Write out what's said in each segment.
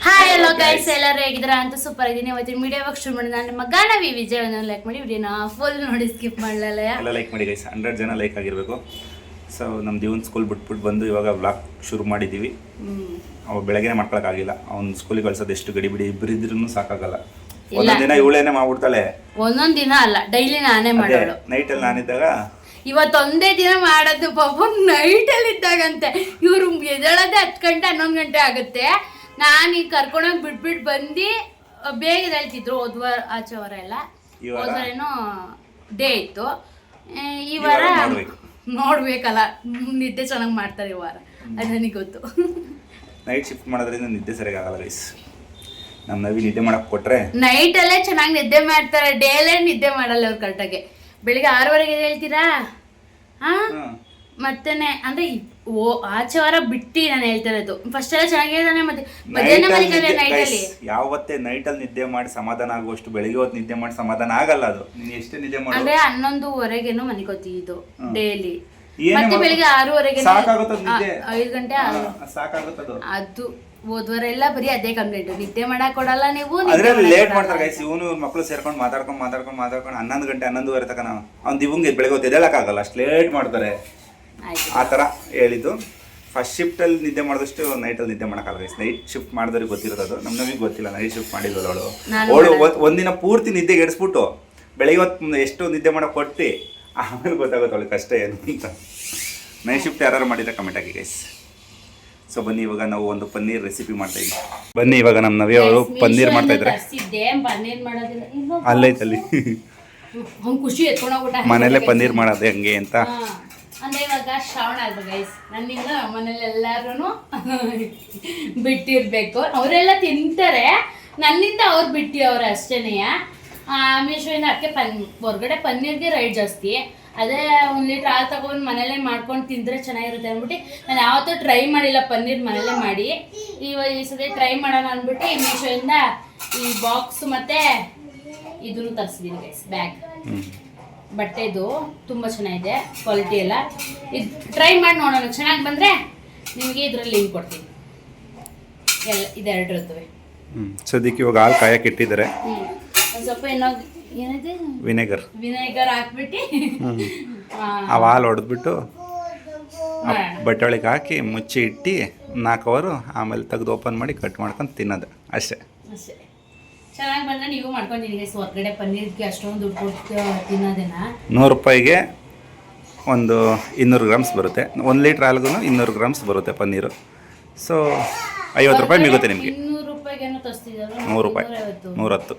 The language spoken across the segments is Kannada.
ಹಾಯ್ ಹಲೋ ಗೈಸ್, ಎಲ್ಲರೂ ಹೇಗಿದ್ದೀರಾ ಅಂತ ಸೂಪರ್ ಆಗಿದ್ದೀನಿ. ಇವತ್ತಿನ ವಿಡಿಯೋ ಇವಾಗ ಶುರು ಮಾಡಿ ನಾನು ನಿಮ್ಮ ಗಾಣವಿ ವಿಜಯವನ್ನು ಲೈಕ್ ಮಾಡಿ ವಿಡಿಯೋನ ಫುಲ್ ನೋಡಿ ಸ್ಕಿಪ್ ಮಾಡಲ್ಲ. ಎಲ್ಲ ಲೈಕ್ ಮಾಡಿ ಗೈಸ್, 100 ಜನ ಲೈಕ್ ಆಗಿರಬೇಕು. ಸೊ ನಮ್ಮ ದಿವನ್ ಸ್ಕೂಲ್ ಬಿಟ್ಬಿಟ್ಟು ಬಂದು ಇವಾಗ ವ್ಲಾಗ್ ಶುರು ಮಾಡಿದ್ದೀವಿ. ಅವ ಬೆಳಗ್ಗೆ ಮಾಡ್ಕೊಳಕ್ಕಾಗಿಲ್ಲ, ಅವ್ನು ಸ್ಕೂಲಿಗೆ ಕಳ್ಸೋದು ಎಷ್ಟು ಗಡಿಬಿಡಿ ಇಬ್ಬರಿದ್ರೂ ಸಾಕಾಗಲ್ಲ. ಒಂದೊಂದು ದಿನ ಇವಳೇನೆ ಮಾಡ್ಬಿಡ್ತಾಳೆ, ಒಂದೊಂದು ದಿನ ಅಲ್ಲ ಡೈಲಿ ನಾನೇ ಮಾಡೋಳು. ನೈಟಲ್ಲಿ ನಾನಿದ್ದಾಗ ಇವತ್ತೊಂದೇ ದಿನ ಮಾಡೋದು ಪಾಪ ನೈಟಲ್ಲಿ ಇದ್ದಾಗಂತೆ. ಇವರು ಎದ್ದೇಳೋದೇ 10 ಗಂಟೆ 11 ಗಂಟೆ ಆಗುತ್ತೆ. ನಾನು ಈಗ ಕರ್ಕೊಂಡೋಗಿ ಬಿಟ್ಬಿಟ್ಟು ಬಂದು ಬೇಗ ಹೇಳ್ತಿದ್ರು. ಹೋದ್ವಾರ ಆಚೆ ವಾರ ಎಲ್ಲ ಹೋದ್ವಾರೇನೋ ಡೇ ಇತ್ತು. ಈ ವಾರ ನೋಡ್ಬೇಕಲ್ಲ, ನಿದ್ದೆ ಚೆನ್ನಾಗಿ ಮಾಡ್ತಾರೆ ಈ ವಾರ, ಅದು ನನಗೆ ಗೊತ್ತು. ನೈಟ್ ಶಿಫ್ಟ್ ಮಾಡೋದ್ರಿಂದ ನಿದ್ದೆ ಸರಿಯಾಗಿ ಆಗಲ್ಲ ಗೈಸ್. ನಮ್ಮ ನವಿ ನಿದ್ದೆ ಮಾಡಕ್ಕೆ ಕೊಟ್ರೆ ನೈಟಲ್ಲೇ ಚೆನ್ನಾಗಿ ನಿದ್ದೆ ಮಾಡ್ತಾರೆ, ಡೇಲೇ ನಿದ್ದೆ ಮಾಡಲ್ಲ ಅವ್ರು ಕರೆಕ್ಟಾಗಿ. ಬೆಳಿಗ್ಗೆ 6:30 ಹೇಳ್ತೀರಾ? ಮತ್ತೇನೆ ಅಂದ್ರೆ ಆಚೆ ವಾರ ಬಿಟ್ಟು ನಾನು ಹೇಳ್ತಾ ಇರೋದು. ಫಸ್ಟ್ ಎಲ್ಲ ಚೆನ್ನಾಗಿದ್ದಾನೆ, ಮತ್ತೆ ಮಧ್ಯಾಹ್ನ ನೈಟಲ್ಲಿ ಯಾವತ್ತೇ ನೈಟಲ್ಲಿ ನಿದ್ದೆ ಮಾಡಿ ಸಮಾಧಾನ ಆಗುವಷ್ಟು ಬೆಳಿಗ್ಗೆ ಹೊತ್ತು ನಿದ್ದೆ ಮಾಡಿ ಸಮಾಧಾನ ಆಗಲ್ಲ. ಅದು ನೀನು ಎಷ್ಟೇ ನಿದ್ದೆ ಮಾಡಿ ಅಂದ್ರೆ 11:30 ಮನಿಕೋತಿದ್ದು ಡೈಲಿ. ಮತ್ತೆ ಬೆಳಿಗ್ಗೆ 6:30 5 ಗಂಟೆ ಸಾಕಾಗುತ್ತದು. ಅದು ಹೋದ್ವಾರ ಎಲ್ಲ ಬರೀ ಅದೇ ಕಂಪ್ಲೇಂಟ್, ನಿದ್ದೆ ಮಾಡಕ್ ಕೊಡಲ್ಲ ನೀವು. ಅದ್ರಲ್ಲಿ ಲೇಟ್ ಮಾಡ್ತಾರೆ ಗೈಸ್. ಇವನು ಮಕ್ಕಳು ಸೇರ್ಕೊಂಡು ಮಾತಾಡ್ಕೊಂಡು 11 ಗಂಟೆ 11:30 ತನಕ ಅವ್ನು ದಿವಂಗೆ ಬೆಳಗ್ಗೆ ಹೊತ್ತು ಎದ್ದೇಳಕ್ಕಾಗಲ್ಲ, ಅಷ್ಟು ಲೇಟ್ ಮಾಡ್ತಾರೆ. ಆ ಥರ ಹೇಳಿದ್ದು. ಫಸ್ಟ್ ಶಿಫ್ಟಲ್ಲಿ ನಿದ್ದೆ ಮಾಡಿದಷ್ಟು ನೈಟಲ್ಲಿ ನಿದ್ದೆ ಮಾಡೋಕ್ಕಾಗಲ್ಲ ಗೈಸ್. ನೈಟ್ ಶಿಫ್ಟ್ ಮಾಡಿದವ್ರಿಗೆ ಗೊತ್ತಿರೋದು, ನಮಗೆ ಗೊತ್ತಿಲ್ಲ. ನೈಟ್ ಶಿಫ್ಟ್ ಮಾಡಿದ್ವಲ್ಲ ಅವಳು ಒಂದಿನ ಪೂರ್ತಿ ನಿದ್ದೆಗೆ ಎಡಿಸ್ಬಿಟ್ಟು ಬೆಳಗ್ಗೆ ಹೊತ್ತು ಎಷ್ಟು ನಿದ್ದೆ ಮಾಡೋಕೆ ಕೊಟ್ಟು ಆಮೇಲೆ ಗೊತ್ತಾಗುತ್ತೆ ಅವಳಿಗೆ ಕಷ್ಟ ಏನು ಅಂತ. ನೈಟ್ ಶಿಫ್ಟ್ ಯಾರು ಮಾಡಿದ್ರೆ ಕಮೆಂಟ್ ಆಗಿ ಗೈಸ್. ಸೊ ಬನ್ನಿ ಇವಾಗ ನಾವು ಒಂದು ಪನ್ನೀರ್ ರೆಸಿಪಿ ಮಾಡ್ತಾ ಇದ್ದೀವಿ. ಬನ್ನಿ ಇವಾಗ ನಮ್ಮ ನವಿ ಅವರು ಪನ್ನೀರ್ ಮಾಡ್ತಾ ಇದ್ದಾರೆ. ಅಲ್ಲೈತಲ್ಲಿ ಮನೇಲೆ ಪನ್ನೀರ್ ಮಾಡೋದು ಹೆಂಗೆ ಅಂತ. ಅಂದ್ರೆ ಇವಾಗ ಶ್ರಾವಣ ಅಲ್ವಾ ಗೈಸ್, ನನ್ನಿಂದ ಮನೇಲಿ ಎಲ್ಲಾರು ಬಿಟ್ಟಿರ್ಬೇಕು. ಅವರೆಲ್ಲ ತಿಂತಾರೆ, ನನ್ನಿಂದ ಅವ್ರು ಬಿಟ್ಟಿವ್ರೆ ಅಷ್ಟೇನೆಯ. ಮೀಶೋಯಿಂದ ಅದಕ್ಕೆ ಹೊರಗಡೆ ಪನ್ನೀರ್ಗೆ ರೇಟ್ ಜಾಸ್ತಿ. ಅದೇ 1 ಲೀಟ್ರ್ ಹಾಲು ತಗೊಂಡು ಮನೇಲೆ ಮಾಡ್ಕೊಂಡು ತಿಂದರೆ ಚೆನ್ನಾಗಿರುತ್ತೆ ಅಂದ್ಬಿಟ್ಟು ನಾನು ಯಾವತ್ತೂ ಟ್ರೈ ಮಾಡಿಲ್ಲ ಪನ್ನೀರ್ ಮನೇಲೆ ಮಾಡಿ. ಇವಾಗ ಈ ಸತಿ ಟ್ರೈ ಮಾಡೋಣ ಅಂದ್ಬಿಟ್ಟು ಈ ಮೀಶೋಯಿಂದ ಈ ಬಾಕ್ಸ್ ಮತ್ತು ಇದನ್ನು ತರಿಸಿದ್ದೀನಿ ಗೈಸ್, ಬ್ಯಾಗ್ ಬಟ್ಟೆದು. ತುಂಬ ಚೆನ್ನಾಗಿದೆ ಕ್ವಾಲಿಟಿ ಎಲ್ಲ. ಇದು ಟ್ರೈ ಮಾಡಿ ನೋಡೋಣ, ಚೆನ್ನಾಗಿ ಬಂದರೆ ನಿಮಗೆ ಇದರಲ್ಲಿ ಲಿಂಕ್ ಕೊಡ್ತೀನಿ. ಎಲ್ಲ ಇದೆರಡು ಇರ್ತವೆ. ಸದ್ಯಕ್ಕೆ ಇವಾಗ ಹಾಲು ಕಾಯಕ್ಕೆ ಇಟ್ಟಿದ್ದಾರೆ. ಒಂದು ಸ್ವಲ್ಪ ಏನಿದೆ ವಿನೆಗರ್ ಹಾಕ್ಬಿಟ್ಟು ಆ ಹಾಲು ಹೊಡೆದ್ಬಿಟ್ಟು ಬಟ್ಟೆ ಒಳಗೆ ಹಾಕಿ ಮುಚ್ಚಿ ಇಟ್ಟು 4 ಅವರ್ ಆಮೇಲೆ ತೆಗೆದು ಓಪನ್ ಮಾಡಿ ಕಟ್ ಮಾಡ್ಕೊಂಡು ತಿನ್ನೋದು ಅಷ್ಟೇ. ಚೆನ್ನಾಗಿ ಬಂದರೆ ನೀವು ಮಾಡ್ಕೊಂಡಿರಿ ಗೈಸ್. ಹೊರಗಡೆ ಪನ್ನೀರ್ಗೆ ಅಷ್ಟೊಂದು ದುಡ್ಡು ಕೊಟ್ಟು ತಿನ್ನೋದೇನ. 100 ರೂಪಾಯಿಗೆ ಒಂದು 200 ಗ್ರಾಮ್ಸ್ ಬರುತ್ತೆ. 1 ಲೀಟ್ರ್ ಹಾಲ್ಗೂ 200 ಗ್ರಾಮ್ಸ್ ಬರುತ್ತೆ ಪನ್ನೀರು. ಸೊ 50 ರೂಪಾಯಿ ಮಿಗುತ್ತೆ ನಿಮಗೆ. 200 ರೂಪಾಯಿಗೇನೋ ತರಿಸ್ತಿದ್ದಾರೆ. 100 ರೂಪಾಯಿ 110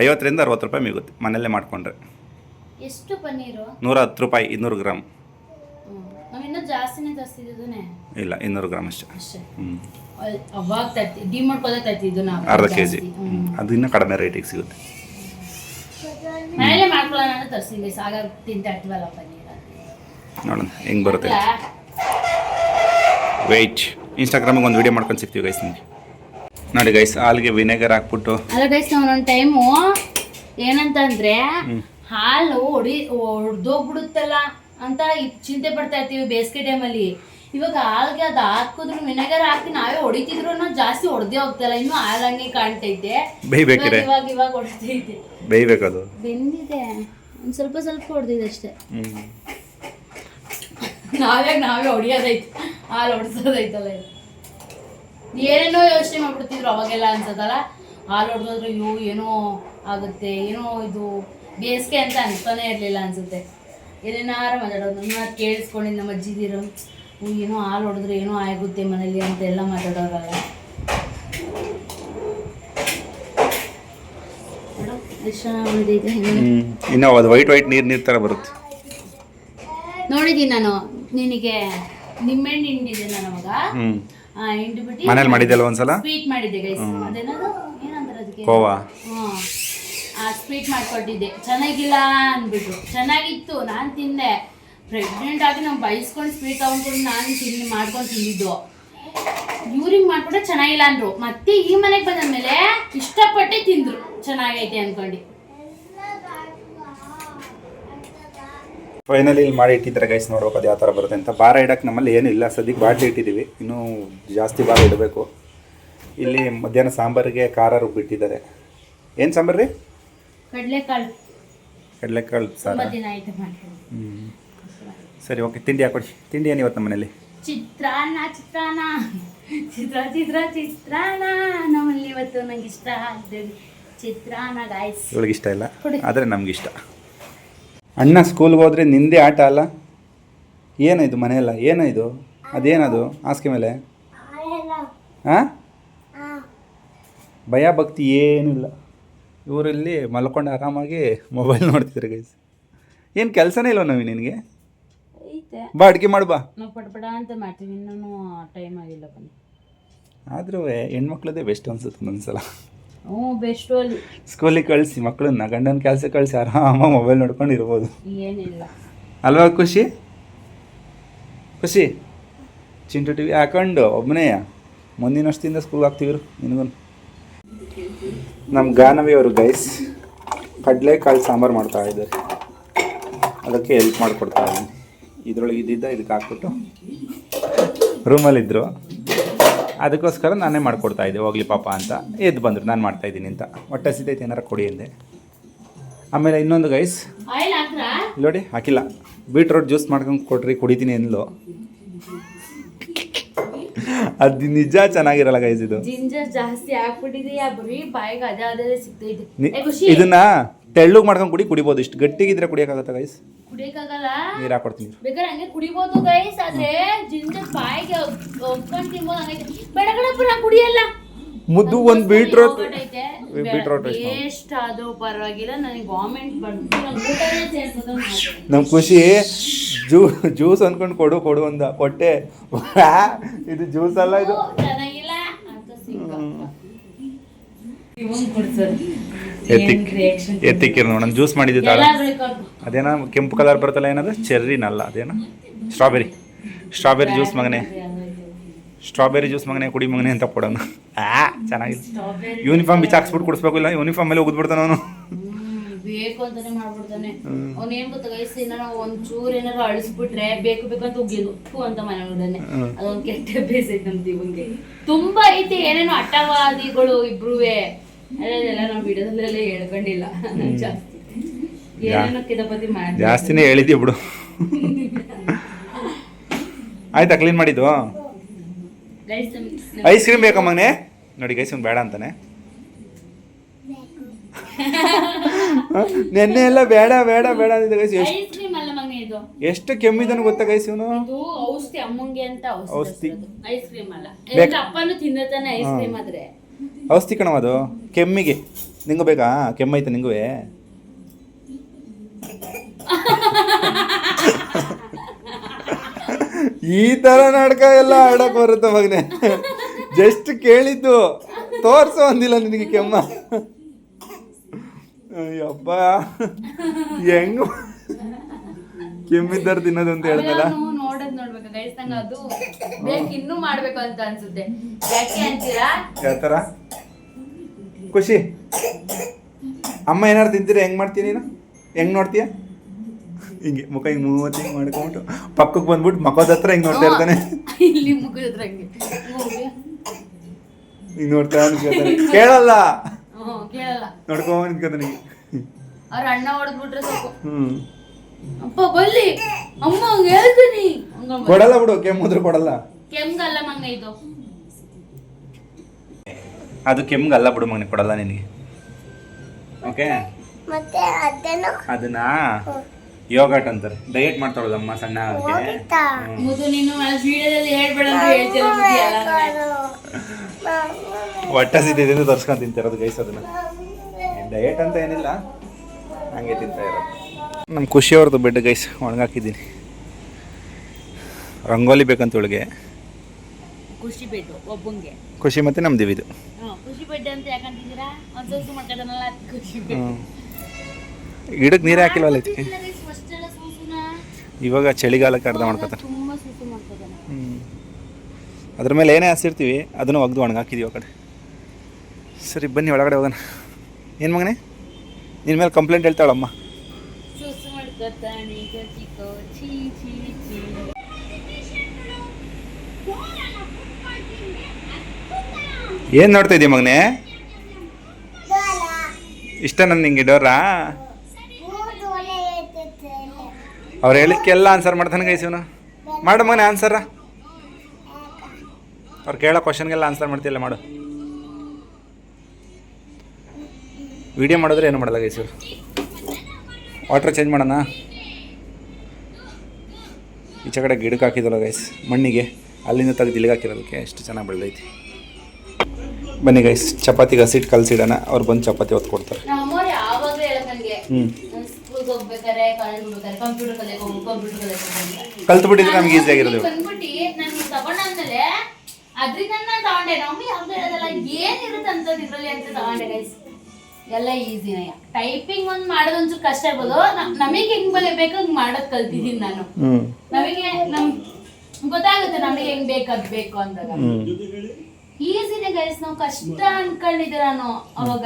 50ರಿಂದ 60 ರೂಪಾಯಿ ಮಿಗುತ್ತೆ ಮನೆಯಲ್ಲೇ ಮಾಡಿಕೊಂಡ್ರೆ. ಎಷ್ಟು ಪನ್ನೀರು? 110 ರೂಪಾಯಿ 200 ಗ್ರಾಮ್. ನಾವಿನ್ನೂ ಜಾಸ್ತಿನೇ ತರಿಸ್ತಿದ್ದಾನೆ. ಇಲ್ಲ 200 ಗ್ರಾಮ್ ಅಷ್ಟೇ. ಅವಾಗ ಡಿಮಾರ್ಟ್ ತರ್ತಿದ್ದು ನಾವು ಅರ್ಧ ಕೆಜಿ. ಅದು ಇನ್ನೂ ಕಡಿಮೆ ರೇಟಿಗೆ ಸಿಗುತ್ತೆ. ಮನೇಲೆ ಮಾಡ್ಕೊಳ್ಳೋಣ ಅಂತ ತರಿಸಿದ್ವಿ. ಸಾಗ ತಿಂತಾ ಇರ್ತೀವಲ್ಲ ಪನ್ನೀರ್. ನೋಡೋಣ ಹೆಂಗೆ ಬರುತ್ತೆ. ವೆಯ್ಟ್, ಇನ್ಸ್ಟಾಗ್ರಾಮಿಗೆ ಒಂದು ವಿಡಿಯೋ ಮಾಡ್ಕೊಂಡು ಸಿಗ್ತೀವಿ ಗೈಸ್ ನಿಮಗೆ. ನೋಡಿ ಗೈಸ್, ಹಾಲಿಗೆ ವಿನೆಗರ್ ಹಾಕ್ಬಿಟ್ಟು. ಅಲ್ಲ ಗೈಸ್, ಒಂದೊಂದು ಟೈಮು ಏನಂತಂದ್ರೆ ಹಾಲು ಹೊಡೆದೋಗ್ಬಿಡುತ್ತಲ್ಲ ಅಂತ ಚಿಂತೆ ಪಡ್ತಾ ಇರ್ತೀವಿ ಬೇಸಿಗೆ ಟೈಮಲ್ಲಿ. ಇವಾಗ ಹಾಲ್ಗೆ ಅದು ಹಾಕಿದ್ರು ವಿನೆಗರ್ ಹಾಕಿ ನಾವೇ ಹೊಡಿತಿದ್ರು ಜಾಸ್ತಿ ಹೊಡೆದೇ ಹೋಗ್ತಲ್ಲ. ಇನ್ನೂ ಹಾಲು ಹಂಗೆ ಕಾಣ್ತೈತೆ. ಬೇಯ್ಬೇಕಿದೆ, ಇವಾಗ ಹೊಡೆದೈತೆ. ಬೇಯ್ಬೇಕದು. ಬೆಂದಿದೆ, ಒಂದು ಸ್ವಲ್ಪ ಹೊಡೆದಿದೆ ಅಷ್ಟೇ. ನಾವೇ ಹೊಡಿಯೋದೈತೆ, ಹಾಲು ಹೊಡ್ಸೋದೈತಲ್ಲ. ಏನೇನೋ ಯೋಚನೆ ಮಾಡ್ಬಿಡ್ತಿದ್ರು ಅವಾಗೆಲ್ಲ ಅನ್ಸತ್ತಲ್ಲ. ಹಾಲು ಹೊಡೆದೋದ್ರೆ ಏನೋ ಆಗುತ್ತೆ, ಏನೋ ಇದು ಬೇಸಿಗೆ ಅಂತ ಅನ್ಸ್ತಾನೆ ಇರಲಿಲ್ಲ ಅನ್ಸುತ್ತೆ. ಏನೇನಾರು ಮಾತಾಡೋದು ನಾನು ಕೇಳಿಸ್ಕೊಂಡಿದ್ದು ನಮ್ಮ ಅಜ್ಜಿದಿರೋ, ಏನೋ ಹಾಲು ಹೊಡೆದ್ರೆ ಏನೋ ಆಗುತ್ತೆ ಮನೇಲಿ ಅಂತೆಲ್ಲ ಮಾತಾಡೋರಲ್ಲ. ಇನ್ನು ಅದು ವೈಟ್ ನೀರು ಥರ ಬರುತ್ತೆ. ನೋಡಿದ್ದೀನಿ ನಾನು. ನಿನಗೆ ನಿಮ್ಮೆಣ್ಣೆ ಹಿಂಡಿದೆ ನಾನು ಅವಾಗ. ಹಿಂಡಿಬಿಟ್ಟು ಮನೇಲಿ ಮಾಡಿದ್ದೆಲ್ಲ ಒಂದ್ಸಲ ಸ್ವೀಟ್ ಮಾಡಿದ್ದೆ ಗೈಸ್. ಅದೇನದು ಏನಂತಾರೆ ಅದಕ್ಕೆ, ಕೋವಾ. ಆ ಸ್ವೀಟ್ ಮಾಡ್ಕೊಟ್ಟಿದ್ದೆ. ಚೆನ್ನಾಗಿಲ್ಲ ಅಂದ್ಬಿಟ್ರು. ಚೆನ್ನಾಗಿತ್ತು, ನಾನು ತಿಂದೆ. ಪ್ರೆಗ್ನೆಂಟ್ ಆಗಿ ನಾವು ಬಯಸ್ಕೊಂಡು ಸ್ವೀಟ್ ತಗೊಂಡ್ಕೊಂಡು ನಾನು ಮಾಡ್ಕೊಂಡು ತಿಂದಿದ್ದು. ಇವ್ರಿಗೆ ಮಾಡ್ಕೊಂಡ್ರೆ ಚೆನ್ನಾಗಿಲ್ಲ ಅಂದರು. ಮತ್ತೆ ಈ ಮನೆಗೆ ಬಂದಾದ್ಮೇಲೆ ಇಷ್ಟಪಟ್ಟೆ ತಿಂದರು, ಚೆನ್ನಾಗೈತೆ ಅಂದ್ಕೊಂಡು. ಫೈನಲಿ ಇಲ್ಲಿ ಮಾಡಿ ಇಟ್ಟಿದ್ದಾರೆ ಗೈಸ್. ನೋಡ್ಬೇಕು ಅದು ಯಾವ ಥರ ಬರುತ್ತೆ ಅಂತ. ಭಾರ ಇಡಕ್ಕೆ ನಮ್ಮಲ್ಲಿ ಏನಿಲ್ಲ ಸದ್ಯಕ್ಕೆ. ಬಾಟ್ಲಿ ಇಟ್ಟಿದ್ದೀವಿ, ಇನ್ನೂ ಜಾಸ್ತಿ ಭಾರ ಇಡಬೇಕು. ಇಲ್ಲಿ ಮಧ್ಯಾಹ್ನ ಸಾಂಬಾರಿಗೆ ಖಾರ ರುಬ್ಬಿಟ್ಟಿದ್ದಾರೆ. ಏನು ಸಾಂಬಾರು ರೀ? ಕಡಲೆಕಾಳು. ಕಡಲೆಕಾಳು ಸಾರು. ತುಂಬಾ ದಿನ ಆಯ್ತು ಮಾಡಿ. ಸರಿ, ಓಕೆ. ತಿಂಡಿ ಹಾಕೊಡಿ. ತಿಂಡಿ ಏನು ಇವತ್ತು ನಮ್ಮ ಮನೇಲಿ? ಚಿತ್ರಾನ್ನ ನಮ್ಮಲ್ಲಿ ಇವತ್ತು ನಂಗೆ ಇಷ್ಟ ಆಗ್ತದೆ ಚಿತ್ರಾನ್ನ ಗಾಯ್ಸ್. ಇವಳಿಗೆ ಇಷ್ಟ ಇಲ್ಲ, ಆದರೆ ನಮ್ಗೆ ಇಷ್ಟ. ಅಣ್ಣ ಸ್ಕೂಲ್ಗೆ ಹೋದ್ರೆ ನಿಂದೇ ಆಟ ಅಲ್ಲ? ಏನೋ ಇದು ಮನೆಯಲ್ಲ, ಏನೋ ಇದು? ಅದೇನದು ಹಾಸಿಗೆ ಮೇಲೆ? ಹಾಂ, ಭಯ ಭಕ್ತಿ ಏನಿಲ್ಲ. ಇವರಲ್ಲಿ ಮಲ್ಕೊಂಡು ಆರಾಮಾಗಿ ಮೊಬೈಲ್ ನೋಡ್ತಿದ್ದಾರೆ ಗೈಸ್. ಏನು ಕೆಲಸನೇ ಇಲ್ವ ನವಿ ನಿನಗೆ? ಬಾ ಅಡುಗೆ ಮಾಡು ಬಾ. ನಾವು ಪಡ್ಪಡ ಅಂತ ಮಾಡ್ತೀವಿ, ಇನ್ನೂ ಟೈಮ್ ಆಗಿಲ್ಲ ಬನ್ನಿ. ಆದರೂ ಹೆಣ್ಮಕ್ಳದೇ ಬೆಸ್ಟ್ ಅನ್ಸುತ್ತೆ ಒಂದೊಂದ್ಸಲ. ಹ್ಞೂ ಬೆಸ್ಟು. ಅಲ್ಲಿ ಸ್ಕೂಲಿಗೆ ಕಳಿಸಿ ಮಕ್ಕಳನ್ನ, ಗಂಡನ ಕೆಲಸ ಕಳಿಸಿ ಆರಾಮ ಮೊಬೈಲ್ ನೋಡ್ಕೊಂಡು ಇರ್ಬೋದು. ಏನಿಲ್ಲ ಅಲ್ವಾ ಖುಷಿ? ಖುಷಿ ಚಿಂಟು ಟಿ ವಿ ಹಾಕೊಂಡು ಒಬ್ಬನೇ ಮುಂದಿನ ವರ್ಷದಿಂದ ಸ್ಕೂಲ್ಗೆ ಹಾಕ್ತೀವಿ ನಿನಗೂ. ನಮ್ಮ ಗಾನವಿ ಅವರು ಗೈಸ್ ಕಡಲೆಕಾಳು ಸಾಂಬಾರು ಮಾಡ್ತಾ ಇದ್ದಾರೆ, ಅದಕ್ಕೆ ಹೆಲ್ಪ್ ಮಾಡಿಕೊಡ್ತಾ ಇದ್ದೀನಿ. ಇದರೊಳಗೆ ಇದ್ದಿದ್ದ ಇದಕ್ಕೆ ಹಾಕ್ಬಿಟ್ಟು ರೂಮಲ್ಲಿದ್ದರು, ಅದಕ್ಕೋಸ್ಕರ ನಾನೇ ಮಾಡಿಕೊಡ್ತಾ ಇದ್ದೆ. ಹೋಗ್ಲಿ ಪಾಪ ಅಂತ ಎದ್ದು ಬಂದರು, ನಾನು ಮಾಡ್ತಾಯಿದ್ದೀನಿ ಅಂತ. ಹೊಟ್ಟೆ ಹಸಿದೈತೆ ಏನಾರ ಕೊಡಿ ಅಂದೆ. ಆಮೇಲೆ ಇನ್ನೊಂದು ಗೈಸ್ ನೋಡಿ ಹಾಕಿಲ್ಲ, ಬೀಟ್ರೋಟ್ ಜ್ಯೂಸ್ ಮಾಡ್ಕೊಂಡು ಕೊಟ್ರಿ ಕುಡಿತೀನಿ ಅಂದ್ಲು. ಅದು ನಿಜ ಚೆನ್ನಾಗಿರಲ್ಲ ಗೈಸ್. ಇದು ಜಿಂಜರ್ ಜಾಸ್ತಿ ಹಾಕ್ಬಿಟ್ಟಿದೆಯಾ, ಬರೀ ಬಾಯಿಗೆ ಅದೇ ಸಿಗ್ತೈತೆ. ಇದನ್ನ ತೆಳ್ಳಗೆ ಮಾಡ್ಕೊಂಡು ಕುಡಿಬೋದು. ಇಷ್ಟು ಗಟ್ಟಿಗಿದ್ರೆ ಕುಡಿಯೋಕ್ಕಾಗತ್ತಾ ಗೈಸ್? ಕುಡಿಯಕ್ಕಾಗಲ್ಲ. ನೀರು ಹಾಕೊಡ್ತೀನಿ. ಬೇಕಾದ್ರೆ ಹಂಗೆ ಕುಡಿಬೋದು ಗೈಸ್, ಆದ್ರೆ ಜಿಂಜರ್ ಬಾಯಿಗೆ ಒಪ್ಕೊಂಡು ತಿನ್ಬೋದು. ಹಂಗೈತೆ ಬೇಡ ಕಣಪ್ಪ, ನಾ ಕುಡಿಯಲ್ಲ. ಮುದ್ದು ಒಂದು ಬೀಟ್ರೋಟ್ ಟೇಸ್ಟ್ ಅದು ಪರವಾಗಿಲ್ಲ, ನನಗೆ ವಾಮಿಟ್ ಬಂದು ಊಟನೇ ಸೇರ್ಸೋದು. ನಮ್ಮ ಖುಷಿ ಜ್ಯೂಸ್ ಅಂದ್ಕೊಂಡು ಕೊಡು ಅಂದ, ಕೊಟ್ಟೆ. ಇದು ಜ್ಯೂಸ್ ಅಲ್ಲ, ಇದು ಚೆನ್ನಾಗಿಲ್ಲ ಅಂತ ಎತ್ತಿಕ್ಕಿರ್ ನೋಡೋಣ. ಜ್ಯೂಸ್ ಮಾಡಿದ್ದೆ ತಾಳ, ಅದೇನೋ ಕೆಂಪು ಕಲರ್ ಬರ್ತಲ್ಲ, ಏನದು ಚೆರ್ರಿನಲ್ಲ, ಅದೇನೋ ಸ್ಟ್ರಾಬೆರಿ ಜ್ಯೂಸ್ ಮಗನೇ, ಸ್ಟ್ರಾಬೆರಿ ಜ್ಯೂಸ್ ಮಗನೇ ಕುಡಿ ಮಗನೇ ಅಂತ ಕೊಡೋಣ. ಚೆನ್ನಾಗಿದೆ. ಯೂನಿಫಾರ್ಮ್ ಬಿಚ್ಚಾಕ್ಸ್ಬಿಟ್ಟು ಕುಡಿಸ್ಬೇಕು, ಇಲ್ಲ ಯೂನಿಫಾರ್ಮ್ ಮೇಲೆ ಹೋಗ್ಬಿಡ್ತಾನೆ ಅವನು. ಬೇಕು ಅಂತಾನೆ ಮಾಡ್ಬಿಡ್ತಾನೆ ಅವ್ನು. ಏನ್ ಗೊತ್ತ ಗೈಸ್, ಏನಾರ ಒಂಚೂರು ಏನಾರು ಅಳಿಸ್ಬಿಟ್ರೆ ಬೇಕು ಅಂತ ಉಗ್ಗಿದು ಅಂತ ಮನೆಯೊಳಗಡೆ ಅದೊಂದು ಕೆಟ್ಟ ಅಭ್ಯಾಸ ಐತೆ ನಮ್ದು ಇವಂಗೆ. ತುಂಬಾ ಐತೆ ಏನೇನೋ ಅಟ್ಟವಾದಿಗಳು ಇಬ್ರುವೆ. ಅದೆಲ್ಲ ನಾವು ವಿಡಿಯೋದಲ್ಲೆಲ್ಲ ಹೇಳ್ಕೊಂಡಿಲ್ಲ. ಜಾಸ್ತಿ ಏನೇನೋ ಕಿದಪತಿ ಮಾಡಿ ಜಾಸ್ತಿನೇ ಹೇಳಿದ್ವಿ ಬಿಡು. ಆಯ್ತಾ ಕ್ಲೀನ್ ಮಾಡಿದ್ದು? ಐಸ್ ಕ್ರೀಮ್ ಬೇಕಾ ಮಗನೇ? ನೋಡಿ ಗೈಸ್ ಒಂದು ಬೇಡ ಅಂತಾನೆ. ನೆನ್ನೆ ಎಲ್ಲ ಬೇಡ ಅಂದಿದ್ದ ಗೈಸ್. ಎಷ್ಟು ಕೆಮ್ಮಿದನು ಗೊತ್ತಾ ಗೈಸ್ ಇವನು? ಔಷಧಿ ಅಮ್ಮಂಗೆ ಅಂತ ಔಷಧಿ, ಐಸ್ ಕ್ರೀಮ್ ಅಲ್ಲ. ಅಪ್ಪನು ತಿನ್ನತಾನೆ ಐಸ್ ಕ್ರೀಮ್ ಆದ್ರೆ ಔಷಧಿ ಕಣವ ಅದು ಕೆಮ್ಮಿಗೆ. ನಿಂಗು ಬೇಕಾ? ಕೆಮ್ಮೈತೆ ನಿಂಗುವೆ? ಈ ತರ ನಾಟಕ ಎಲ್ಲ ಆಡಕ್ ಬರುತ್ತೆ ಮಗನೆ. ಜಸ್ಟ್ ಕೇಳಿದ್ದು, ತೋರ್ಸೋ ಅಂದಿಲ್ಲ ನಿನಗೆ ಕೆಮ್ಮ. ಅಯ್ಯಪ್ಪ, ಹೆಂಗ ಕೆಮ್ಮಿದ್ದಾರ ತಿನ್ನೋದು ಅಂತ ಹೇಳ್ದಲ್ಲ. ನೋಡ್ಬೇಕು ಗೈಸ್, ನಂಗೆ ಅದು ಬೇಕು, ಇನ್ನೂ ಮಾಡ್ಬೇಕು ಅಂತ ಅನ್ಸುತ್ತೆ. ಯಾಕೆ ಅಂತೀರಾ? ಯಾವ ಥರ ಖುಷಿ? ಅಮ್ಮ ಏನಾರು ತಿಂತೀರ ಹೆಂಗ್ ಮಾಡ್ತೀನಿ ನೀನು? ಹೆಂಗ್ ನೋಡ್ತೀಯ? ಹಿಂಗೆ ಮುಖ ಹಿಂಗೆ ಹಿಂಗೆ ಮಾಡ್ಕೊಂಬಿಟ್ಟು ಪಕ್ಕಕ್ಕೆ ಬಂದ್ಬಿಟ್ಟು ಮಕ್ಕದ ಹತ್ರ ಹಿಂಗೆ ನೋಡ್ತಾ ಇರ್ತಾನೆ. ಇಲ್ಲಿ ಮುಖದ ಹತ್ರ ಹಿಂಗೆ ನೋಡ್ತಾ ಅನ್ಸ್ಕೊತಾನೆ. ಕೇಳಲ್ಲ, ನೋಡ್ಕೊಂಡ್ ನಿಂತ್ಕೊತಾನೆ. ಅವ್ರ ಅಣ್ಣ ಹೊಡೆದ್ಬಿಟ್ರೆ ಸಾಕು, ಅಪ್ಪ ಬಲ್ಲಿ ಅಮ್ಮ ಹೇಳ್ತೀನಿ. ಕೊಡಲ್ಲ ಬಿಡು, ಕೆಮ್ಮುದ್ರೆ ಕೊಡಲ್ಲ. ಕೆಮ್ಗಲ್ಲ ಮಂಗ ಇದು, ಅದು ಕೆಮ್ಗಲ್ಲ ಬಿಡು ಮಗನಿಗೆ, ಕೊಡಲ್ಲ ನಿನಗೆ. ಓಕೆ, ಅದನ್ನ ಯೋಗಟ್ ಅಂತಾರೆ. ಡಯಟ್ ಮಾಡ್ತಾಳದಮ್ಮ ಸಣ್ಣ ಹೊಟ್ಟೆ ಸಿದ್ದಿದೆ ತರ್ಸ್ಕೊಂಡು ತಿಂತಿರೋದು ಗೈಸ್. ಅದನ್ನ ಡಯಟ್ ಅಂತ ಏನಿಲ್ಲ, ಹಂಗೆ ತಿಂತಾ ಇರೋದು. ನಮ್ಮ ಖುಷಿ ಅವ್ರದ್ದು ಬೆಡ್ ಗೈಸ್ ಒಣಗಾಕಿದ್ದೀನಿ. ರಂಗೋಲಿ ಬೇಕಂತ ಒಳಗೆ ಖುಷಿ ಬೆಡ್ ಒಬ್ಬಂಗೆ, ಖುಷಿ ಮತ್ತೆ ನಮ್ಮ ದಿವಿದು ಖುಷಿ ಬೆಡ್ ಅಂತ ಯಾಕಂತಿದ್ದೀರಾ? ಒಂದು ಮಾಡ್ಕೊಂಡಲ್ಲ ಖುಷಿ ಬೆಡ್. ಗಿಡಕ್ಕೆ ನೀರು ಹಾಕಿಲ್ವಲ್ಲ ಇದಕ್ಕೆ. ಇವಾಗ ಚಳಿಗಾಲಕ್ಕೆ ಅರ್ಧ ಮಾಡ್ಕೊತಾರೆ. ಅದ್ರ ಮೇಲೆ ಏನೇ ಹಸಿರ್ತೀವಿ ಅದನ್ನು ಒಗ್ದು ಒಣಗಾಕಿದೀವಿ ಆ ಕಡೆ. ಸರಿ ಬನ್ನಿ ಒಳಗಡೆ ಹೋಗೋಣ. ಏನು ಮಗನೇ ನಿನ್ನ ಮೇಲೆ ಕಂಪ್ಲೇಂಟ್ ಹೇಳ್ತಾಳಮ್ಮ. ಏನು ನೋಡ್ತಾ ಇದೀಯ ಮಗನೇ? ಇಷ್ಟ ನನ್ನ ನಿಂಗೆ ಡೋರಾ? ಅವ್ರು ಹೇಳಿಕ್ಕೆಲ್ಲ ಆನ್ಸರ್ ಮಾಡ್ತಾನೆ ಗೈಸ್ ಇವನು. ಮಾಡು ಮಗನೇ ಆನ್ಸರ. ಅವ್ರು ಕೇಳೋ ಕ್ವಶನ್ಗೆಲ್ಲ ಆನ್ಸರ್ ಮಾಡ್ತಿಲ್ಲ, ಮಾಡು. ವಿಡಿಯೋ ಮಾಡಿದ್ರೆ ಏನು ಮಾಡಲ್ಲ ಗೈಸ್ ಇವರು. ವಾಟ್ರ್ ಚೇಂಜ್ ಮಾಡೋಣ. ಈಚೆ ಕಡೆ ಗಿಡಕ್ಕೆ ಹಾಕಿದಲ್ಲ ಗೈಸ್, ಮಣ್ಣಿಗೆ, ಅಲ್ಲಿಂದ ತೆಗೆದು ಇಲ್ಲಿಗೆ ಹಾಕಿರೋದಕ್ಕೆ ಎಷ್ಟು ಚೆನ್ನಾಗಿ ಬೆಳೆದೈತಿ. ಬನ್ನಿ ಗೈಸ್, ಚಪಾತಿಗೆ ಹಸಿಟ್ಟು ಕಲಸಿಡೋಣ. ಅವ್ರು ಬಂದು ಚಪಾತಿ ಹೊತ್ತು ಕೊಡ್ತಾರೆ. ಕಲ್ತು ಬಿಟ್ಟಿದ್ರೆ ನಮ್ಗೆ ಈಸಿ ಆಗಿರೋದು. ಎಲ್ಲ ಈಸಿನೇ. ಟೈಪಿಂಗ್ ಒಂದು ಮಾಡೋದು ಒಂಚೂರು ಕಷ್ಟ ಇರ್ಬೋದು. ನಮಗೆ ಹೆಂಗ್ ಬೇಕು ಹಂಗ್ ಮಾಡೋದ್ ಕಲ್ತಿದ್ದೀನಿ ನಾನು. ನಮಗೆ ಗೊತ್ತಾಗುತ್ತೆ ನಮಗೆ ಹೆಂಗ್ ಬೇಕು ಅಂದಾಗ. ಈಸಿನೇ ಗೈಸ್. ನಾವು ಕಷ್ಟ ಅನ್ಕೊಂಡಿದ್ದೆ ನಾನು ಅವಾಗ.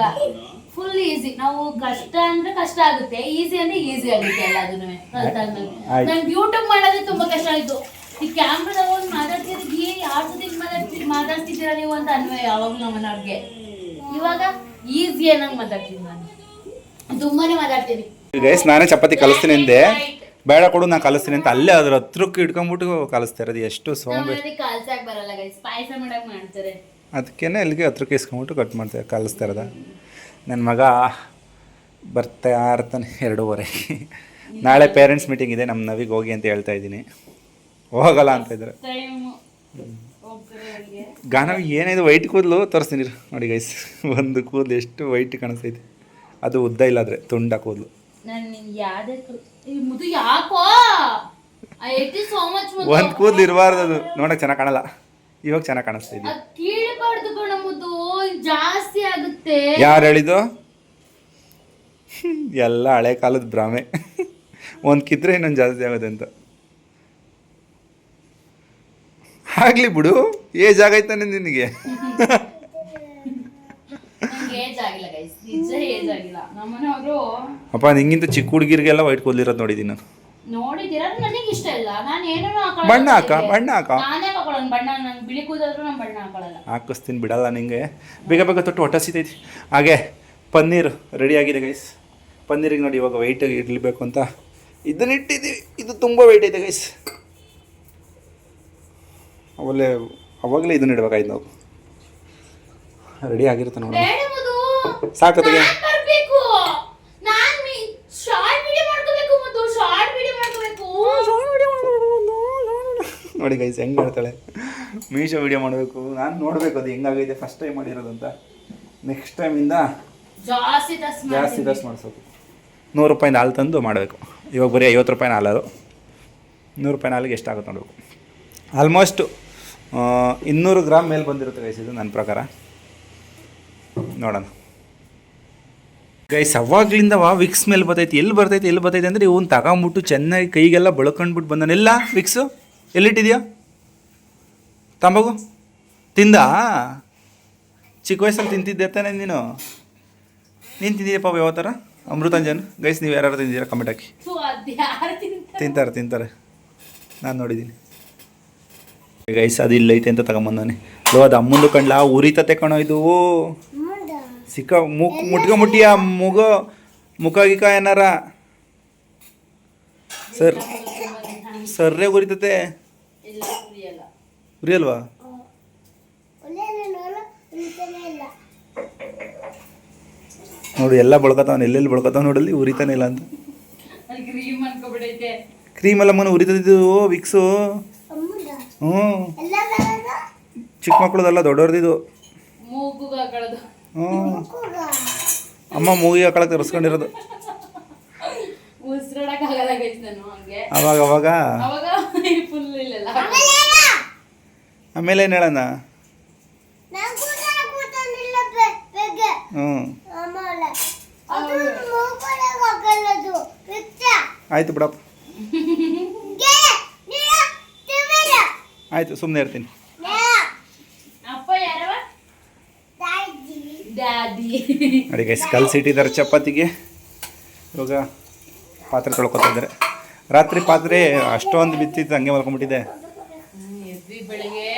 Full easy. ನಾವು ಕಷ್ಟ ಅಂದ್ರೆ ಕಷ್ಟ ಆಗುತ್ತೆ, ಈಸಿ ಅಂದ್ರೆ ಈಸಿ ಆಗುತ್ತೆ ಎಲ್ಲದನ್ನು ಕಲ್ತಾದ್ಮೇಲೆ. ನಂಗೆ ಯೂಟ್ಯೂಬ್ ಮಾಡೋದೇ ತುಂಬಾ ಕಷ್ಟ ಆಯ್ತು. ಈ ಕ್ಯಾಮ್ರಾದಾಗ ಒಂದು ಮಾತಾಡ್ತಿದ್ರೆ ಯಾರ ಜೊತೆ ಮಾತಾಡ್ತಿದ್ದೀರಾ ನೀವು ಅಂತ ಅನ್ವಯ ಯಾವಾಗ್ಲೂ ನಮ್ಮ ಮನೆಯವ್ರಿಗೆ. ಇವಾಗ ಈಸಿ ಅನ್ನಂಗ್ ಮಾತಾಡ್ತೀನಿ ನಾನು, ತುಂಬಾನೇ ಮಾತಾಡ್ತೀನಿ ಗೈಸ್. ನಾನೇ ಚಪಾತಿ ಕಲಿಸ್ತೀನಿ ಅಂದೆ, ಬೇಡ ಕೊಡು ನಾನು ಕಲಿಸ್ತೀನಿ ಅಂತ ಅಲ್ಲೇ ಅದ್ರ ಹತ್ರಕ್ಕೆ ಇಟ್ಕೊಂಡ್ಬಿಟ್ಟು ಕಲಿಸ್ತಾ ಇರೋದು. ಎಷ್ಟು ಸೋಂಬೇರಿ. ಕಲ್ಸಕ್ ಬರಲ್ಲ ಗೈಸ್, ಪಾಯಸ ಮಾಡಕ್ ಮಾಡ್ತಾರೆ. ಅದಕ್ಕೇನೆ ಅಲ್ಲಿಗೆ ಹತ್ರಕ್ಕೆ ಇಸ್ಕೊಂಡ್ಬಿಟ್ಟು ಕಟ್ ಮಾಡ್ತಾರೆ, ಕಲಿಸ್ತಾ ಇರೋದ. ನನ್ನ ಮಗ ಬರ್ತಾ ಇರ್ತಾನೆ 2:30. ನಾಳೆ ಪೇರೆಂಟ್ಸ್ ಮೀಟಿಂಗ್ ಇದೆ, ನಮ್ಮ ನವಿಗೆ ಹೋಗಿ ಅಂತ ಹೇಳ್ತಾ ಇದ್ದೀನಿ. ಹೋಗಲ್ಲ ಅಂತ ಇದ್ದಾರೆ. ಗಾನವಿ ಏನಿದು ವೈಟ್ ಕೂದಲು ತೋರಿಸ್ತೀನಿ ನೋಡಿ ಗೈಸ್. ಒಂದು ಕೂದಲು ಎಷ್ಟು ವೈಟ್ ಕಾಣಿಸ್ತೈತಿ. ಅದು ಉದ್ದ ಇಲ್ಲ ಆದರೆ ತುಂಡ ಕೂದಲು. ಒಂದು ಕೂದಲು ಇರಬಾರ್ದು, ಅದು ನೋಡಕ್ ಚೆನ್ನಾಗಿ ಕಾಣಲ್ಲ. ಇವಾಗ ಚೆನ್ನಾಗಿ ಕಾಣಿಸ್ತಾ ಇದೆ. ಜಾಸ್ತಿ ಆಗುತ್ತೆ. ಯಾರು ಹೇಳಿದ್ದು? ಎಲ್ಲ ಹಳೆ ಕಾಲದ ಭ್ರಮೆ. ಒಂದು ಕಿದ್ರೆ ಇನ್ನೊಂದು ಜಾಸ್ತಿ ಆಗುತ್ತೆ ಅಂತ. ಆಗ್ಲಿ ಬಿಡು, ಏಜ್ ಆಗೈತಾನೆ ನಿನಗೆ. ಅಪ್ಪ ನಿಂಗಿಂತ ಚಿಕ್ಕ ಹುಡುಗಿರಿಗೆಲ್ಲ ವೈಟ್ ಕೂದಲಿರೋದು ನೋಡಿದ್ದೀನಿ ನಾನು. ಬಣ್ಣ ಹಾಕ ಹಾಕಿಸ್ತೀನಿ, ಬಿಡಲ್ಲ ನಿಂಗೆ. ಬೇಗ ಬೇಗ ತೊಟ್ಟು ಹೊಟ್ಟೆ ಸಿತೈತಿ. ಹಾಗೆ ಪನ್ನೀರ್ ರೆಡಿ ಆಗಿದೆ ಗೈಸ್. ಪನ್ನೀರಿಗೆ ನೋಡಿ ಇವಾಗ ವೈಟ್ ಇಡಲಿಬೇಕು ಅಂತ ಇದನ್ನ ಇಟ್ಟಿದ್ದೀವಿ. ಇದು ತುಂಬ ವೈಟ್ ಐತೆ ಗೈಸ್. ಅವಾಗಲೇ ಇದನ್ನ ಇಡ್ಬೇಕಾಯ್ತು ನಾವು. ರೆಡಿ ಆಗಿರುತ್ತೆ ನೋಡಿ. ಸಾಕತ್ತಿಗೆ ನೋಡಿ ಗೈಸ್ ಹೆಂಗೆ ಮಾಡ್ತಾಳೆ. ಮೀಶೋ ವಿಡಿಯೋ ಮಾಡಬೇಕು, ನಾನು ನೋಡಬೇಕು ಅದು ಹೆಂಗಾಗೈತೆ. ಫಸ್ಟ್ ಟೈಮ್ ಮಾಡಿರೋದು ಅಂತ. ನೆಕ್ಸ್ಟ್ ಟೈಮಿಂದ ಜಾಸ್ತಿ ದಸ್ ಮಾಡಿಸ್ಬೇಕು. 100 ರೂಪಾಯಿಂದ ಹಾಲು ತಂದು ಮಾಡಬೇಕು. ಇವಾಗ ಬರೀ 50 ರೂಪಾಯಿನ ಹಾಲದು. 100 ರೂಪಾಯಿನ ಹಾಲಿಗೆ ಎಷ್ಟಾಗುತ್ತೆ ನೋಡಬೇಕು. ಆಲ್ಮೋಸ್ಟ್ 200 ಗ್ರಾಮ್ ಮೇಲೆ ಬಂದಿರುತ್ತೆ ಗೈಸ್ ಇದು ನನ್ನ ಪ್ರಕಾರ. ನೋಡೋಣ ಗೈಸ್. ಅವಾಗ್ಲಿಂದ ವಿಕ್ಸ್ ಮೇಲೆ ಬರ್ತೈತಿ. ಎಲ್ಲಿ ಬರ್ತೈತೆ ಅಂದರೆ ಇವನು ತಗೊಂಬಿಟ್ಟು ಚೆನ್ನಾಗಿ ಕೈಗೆಲ್ಲ ಬಳ್ಕೊಂಡ್ಬಿಟ್ಟು ಬಂದಾನೆಲ್ಲ. ವಿಕ್ಸು ಎಲ್ಲಿಟ್ಟಿದ್ಯಾ? ತಂಬಗು ತಿಂದ? ಚಿಕ್ಕ ವಯಸ್ಸಲ್ಲಿ ತಿಂತಿದ್ದೆ ತಾನೆ ನೀನು ತಿಂದಿದ್ದೀಯಪ್ಪ ಯಾವ ಥರ? ಅಮೃತಾಂಜನ್ ಗೈಸ್, ನೀವು ಯಾರು ತಿಂದಿದ್ದೀರಾ ಕಮೆಂಟ್ ಹಾಕಿ. ತಿಂತಾರೆ ನಾನು ನೋಡಿದ್ದೀನಿ ಗೈಸ್. ಅದು ಇಲ್ಲೈತೆ ಅಂತ ತಗೊಂಬಂದಾನೆ. ಅದು ಅಮ್ಮಂದು ಕಂಡ್ಲ ಉರಿತತೆ ಕಣೋ ಇದು. ಸಿಕ್ಕ ಮುಟ್ಟಿಯ ಮುಖ ಗಿಕ ಏನಾರ ಸರ್ರೇ ಉರಿತತೆ. ಉರಿಯಲ್ವಾ? ನೋಡು ಎಲ್ಲ ಬಳ್ಕೊತಾವನು, ಎಲ್ಲೆಲ್ಲಿ ಬಳ್ಕೊತಾವ ನೋಡಲ್ಲಿ. ಉರಿತಾನೆ ಇಲ್ಲ ಅಂತ. ಕ್ರೀಮ್ ಎಲ್ಲ ಮನೆ ಉರಿತದಿದ್ದು ವಿಕ್ಸು. ಹ್ಞೂ, ಚಿಕ್ಕ ಮಕ್ಕಳದಲ್ಲ ದೊಡ್ಡವ್ರದಿದ್ದು. ಹ್ಞೂ, ಅಮ್ಮ ಮೂಗಿಗೆ ಹಾಕೊಳಕ್ಕೆ ತರಿಸ್ಕೊಂಡಿರೋದು. ಅವಾಗ ಆಮೇಲೆ ಏನು ಹೇಳೋಣ? ಹ್ಞೂ ಆಯ್ತು ಬಿಡಪ್ಪ, ಆಯ್ತು ಸುಮ್ಮನೆ ಇರ್ತೀನಿ. ನೋಡಿ ಗೈಸ್, ಕಲ್ಸಿಟ್ಟಿದ್ದಾರೆ ಚಪಾತಿಗೆ. ಇವಾಗ ಪಾತ್ರೆ ತೊಳ್ಕೊತಾ ಇದ್ದಾರೆ. ರಾತ್ರಿ ಪಾತ್ರೆ ಅಷ್ಟೊಂದು ಬಿತ್ತಿತ್ತು, ಹಂಗೆ ಮಲ್ಕೊಂಡ್ಬಿಟ್ಟಿದೆ. ಬೆಳಿಗ್ಗೆ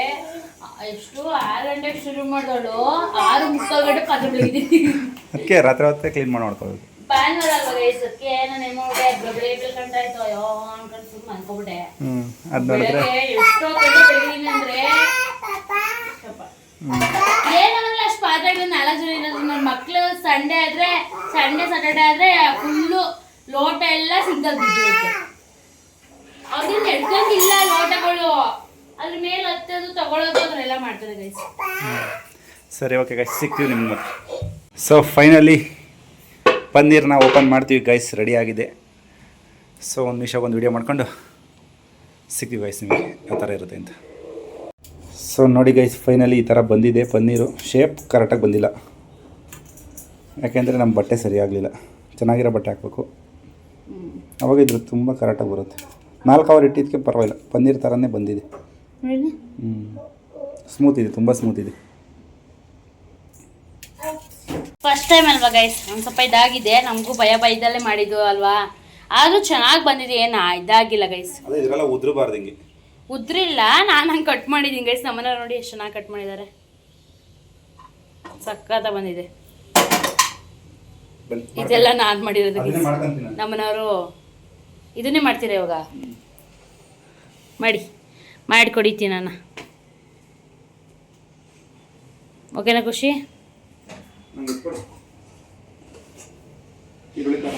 ಎಷ್ಟು 6 ಗಂಟೆಗೆ ಶುರು ಮಾಡಿದಳು 6:45 ಗಂಟೆ ಪಾತ್ರೆ ಬೆಳಗಿದ್ದೀನಿ. ಅದಕ್ಕೆ ರಾತ್ರಿ ಹೊತ್ತೇ ಕ್ಲೀನ್ ಮಾಡಿ ಮಾಡ್ಕೋಬೇಕು. ಭಾನುವಾರ ಅಲ್ವಾ ಗೈಸ್, ಅದಕ್ಕೆ ನಾನು ಏನು ಮಾಡಿದೆ ಬೆಳಗ್ಗೆ ಕಂಟಾಯ್ತು ಅಯ್ಯೋ ಅನ್ಕೊಂಡು ಸುಮ್ಮನೆ ಅನ್ಕೊಬಿಟ್ಟೆ. ಅದು ನೋಡಿದ್ರೆ ಎಷ್ಟೋ ಗಂಟೆ ಬೆಳಗಿದ್ದೀನಿ ಅಂದ್ರೆ ಏನಲ್ಲ ಅಷ್ಟು ಪಾತ್ರೆಗಳು 4 ಜನ ಇರೋದು. ನನ್ನ ಮಕ್ಳು ಸಂಡೇ ಸ್ಯಾಟರ್ಡೆ ಆದ್ರೆ ಫುಲ್ಲು ಲೋಟ ಎಲ್ಲ ಸಿಂಗಲ್ ಬಿದ್ದಿರುತ್ತೆ. ಅವ್ರಿಗೆ ಎಡ್ಕೊಂಡಿಲ್ಲ ಲೋಟಗಳು, ಅದ್ರ ಮೇಲೆ ಹತ್ತೋದು ತಗೊಳ್ಳೋದು ಅದನ್ನೆಲ್ಲ ಮಾಡ್ತಾರೆ ಗೈಸ್. ಸರಿ ಓಕೆ ಗೈಸ್, ಸಿಗ್ತೀವಿ ನಿಮ್ಗೆ ಮತ್ತೆ. ಸೊ ಫೈನಲಿ ಪನ್ನೀರ್ನ ಓಪನ್ ಮಾಡ್ತೀವಿ ಗೈಸ್, ರೆಡಿ ಆಗಿದೆ. ಸೊ ಒಂದು ನಿಮಿಷ ಒಂದು ವಿಡಿಯೋ ಮಾಡ್ಕೊಂಡು ಸಿಗ್ತೀವಿ ಗೈಸ್ ನಿಮಗೆ ಯಾವ ಥರ ಇರುತ್ತೆ ಅಂತ. ಸೊ ನೋಡಿ ಗೈಸ್, ಫೈನಲಿ ಈ ಥರ ಬಂದಿದೆ ಪನ್ನೀರು. ಶೇಪ್ ಕರೆಕ್ಟಾಗಿ ಬಂದಿಲ್ಲ, ಯಾಕೆಂದರೆ ನಮ್ಮ ಬಟ್ಟೆ ಸರಿಯಾಗಲಿಲ್ಲ. ಚೆನ್ನಾಗಿರೋ ಬಟ್ಟೆ ಹಾಕಬೇಕು, ಅವಾಗಿದ್ರು ತುಂಬ ಕರೆಕ್ಟಾಗಿ ಬರುತ್ತೆ. 4 ಅವರ್ ಇಟ್ಟಿದ್ದಕ್ಕೆ ಪರವಾಗಿಲ್ಲ, ಪನ್ನೀರ್ ಥರನೇ ಬಂದಿದೆ. ಸ್ಮೂತ್ ಇದೆ, ತುಂಬ ಸ್ಮೂತ್ ಇದೆ. ಫಸ್ಟ್ ಟೈಮ್ ಅಲ್ವಾ ಗೈಸ್, ಒಂದು ಸ್ವಲ್ಪ ಇದಾಗಿದೆ. ನಮಗೂ ಭಯದಲ್ಲೇ ಮಾಡಿದ್ದು ಅಲ್ವಾ, ಆದರೂ ಚೆನ್ನಾಗಿ ಬಂದಿದೆ. ಏನು ಇದಾಗಿಲ್ಲ ಗೈಸ್. ಅದೇ ಇದರೆಲ್ಲ ಉದ್ರಬಾರ್ದು, ಹಿಂಗೆ ಉದ್ರಿಲ್ಲ. ನಾನು ಹಂಗೆ ಕಟ್ ಮಾಡಿದ್ದೀನಿ ಗೈಸ್. ನಮ್ಮನ್ನ ನೋಡಿ ಎಷ್ಟು ಚೆನ್ನಾಗಿ ಕಟ್ ಮಾಡಿದ್ದಾರೆ, ಸಕ್ಕತ್ತ ಬಂದಿದೆ. ಇದೆಲ್ಲ ನಾನು ಮಾಡಿರೋದು ಗೈಸ್. ನಮ್ಮನವರು ಇದನ್ನೇ ಮಾಡ್ತೀರಾ ಇವಾಗ? ಮಾಡಿಕೊಡಿತೀನಿ ನಾನು. ಓಕೆನಾ ಖುಷಿ? ಈರುಳ್ಳಿ ಖಾರ